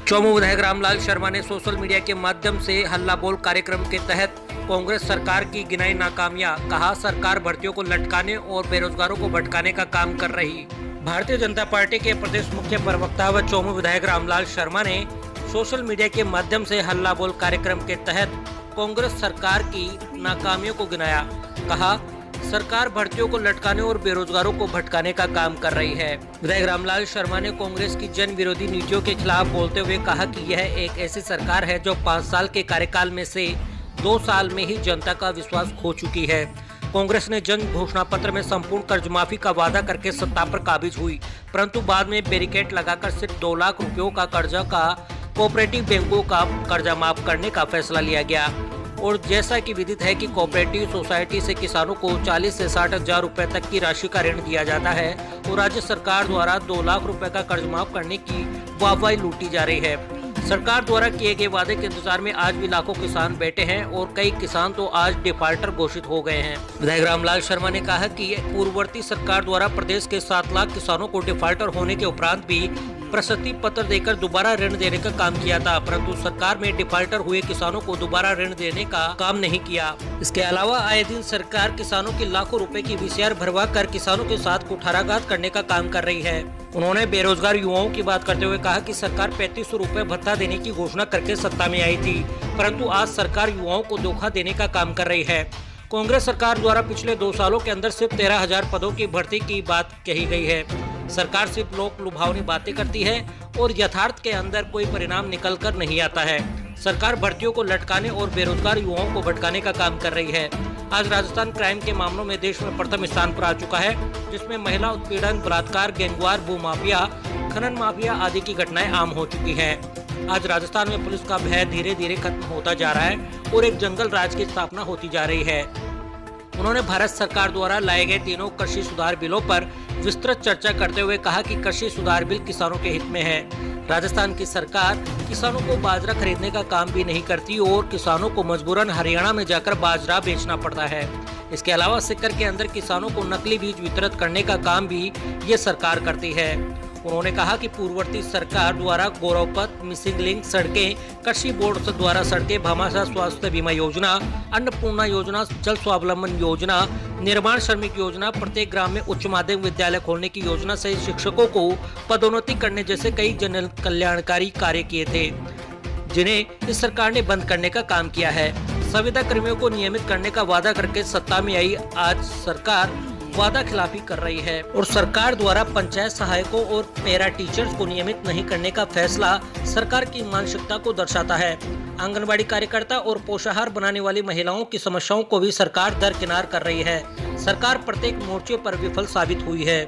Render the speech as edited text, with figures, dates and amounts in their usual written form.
चौमू विधायक रामलाल शर्मा ने social media के माध्यम से हल्ला बोल कार्यक्रम के तहत कांग्रेस सरकार की गिनाई नाकामियां। कहा, सरकार भर्तियों को लटकाने और बेरोजगारों को भटकाने का काम कर रही। भारतीय जनता पार्टी के प्रदेश मुख्य प्रवक्ता व चौमू विधायक रामलाल शर्मा ने सोशल मीडिया के माध्यम से हल्ला बोल कार्यक्रम के तहत कांग्रेस सरकार की नाकामियों को गिनाया। कहा, सरकार भर्तियों को लटकाने और बेरोजगारों को भटकाने का काम कर रही है। विधायक रामलाल शर्मा ने कांग्रेस की जन विरोधी नीतियों के खिलाफ बोलते हुए कहा कि यह एक ऐसी सरकार है जो 5 साल के कार्यकाल में से 2 साल में ही जनता का विश्वास खो चुकी है। कांग्रेस ने जन घोषणा पत्र में संपूर्ण कर्ज माफी का वादा करके सत्ता पर काबिज हुई, परंतु बाद में बैरिकेड लगाकर सिर्फ 2 लाख रुपयों का कर्जा का कोऑपरेटिव बैंकों का कर्जा माफ करने का फैसला लिया गया। और जैसा कि विदित है कि कोऑपरेटिव सोसाइटी से किसानों को 40 से 60 हजार रुपए तक की राशि का ऋण दिया जाता है और राज्य सरकार द्वारा 2 लाख रुपए का कर्ज माफ करने की वाहवाही लूटी जा रही है। सरकार द्वारा किए गए वादे के इंतजार में आज भी लाखों किसान बैठे हैं और कई किसान तो आज डिफाल्टर घोषित हो गए हैं। विधायक रामलाल शर्मा ने कहा कि पूर्ववर्ती सरकार द्वारा प्रदेश के 7 लाख किसानों को डिफाल्टर होने के उपरांत भी प्रशस्ति पत्र देकर दोबारा ऋण देने का काम किया था, परंतु सरकार में डिफाल्टर हुए किसानों को दोबारा ऋण देने का काम नहीं किया। इसके अलावा आए दिन सरकार किसानों की लाखों रुपए की वीसीआर भरवा कर किसानों के साथ कुठाराघात करने का काम कर रही है। उन्होंने बेरोजगार युवाओं की बात करते हुए कहा कि सरकार 3500 रुपए भत्ता देने की घोषणा करके सत्ता में आई थी, परंतु आज सरकार युवाओं को धोखा देने का काम कर रही है। कांग्रेस सरकार द्वारा पिछले 2 सालों के अंदर सिर्फ 13,000 पदों की भर्ती की बात कही गई है। सरकार सिर्फ लोक लुभावनी बातें करती है और यथार्थ के अंदर कोई परिणाम निकल कर नहीं आता है। सरकार भर्तियों को लटकाने और बेरोजगार युवाओं को भटकाने का काम कर रही है। आज राजस्थान क्राइम के मामलों में देश में प्रथम स्थान पर आ चुका है, जिसमें महिला उत्पीड़न, बलात्कार, गैंगवार, भूमाफिया, खनन माफिया आदि की घटनाएं आम हो चुकी हैं। आज राजस्थान में पुलिस का भय धीरे धीरे खत्म होता जा रहा है और एक जंगल राज की स्थापना होती जा रही है। उन्होंने भारत सरकार द्वारा लाए गए तीनों कृषि सुधार बिलों पर विस्तृत चर्चा करते हुए कहा कि कृषि सुधार बिल किसानों के हित में है। राजस्थान की सरकार किसानों को बाजरा खरीदने का काम भी नहीं करती और किसानों को मजबूरन हरियाणा में जाकर बाजरा बेचना पड़ता है। इसके अलावा सिक्कर के अंदर किसानों को नकली बीज वितरित करने का काम भी ये सरकार करती है। उन्होंने कहा कि पूर्ववर्ती सरकार द्वारा गौरवपथ, मिसिंग लिंक सड़कें, कृषि बोर्ड द्वारा सड़कें, भामाशाह स्वास्थ्य बीमा योजना, अन्नपूर्णा योजना, जल स्वावलंबन योजना, निर्माण श्रमिक योजना, प्रत्येक ग्राम में उच्च माध्यमिक विद्यालय खोलने की योजना से शिक्षकों को पदोन्नति करने जैसे कई जन कल्याणकारी कार्य किए थे, जिन्हें इस सरकार ने बंद करने का काम किया है। संविदा कर्मियों को नियमित करने का वादा करके सत्ता में आई आज सरकार वादा खिलाफी कर रही है और सरकार द्वारा पंचायत सहायकों और पैरा टीचर्स को नियमित नहीं करने का फैसला सरकार की मानसिकता को दर्शाता है। आंगनबाड़ी कार्यकर्ता और पोषाहार बनाने वाली महिलाओं की समस्याओं को भी सरकार दरकिनार कर रही है। सरकार प्रत्येक मोर्चे पर विफल साबित हुई है।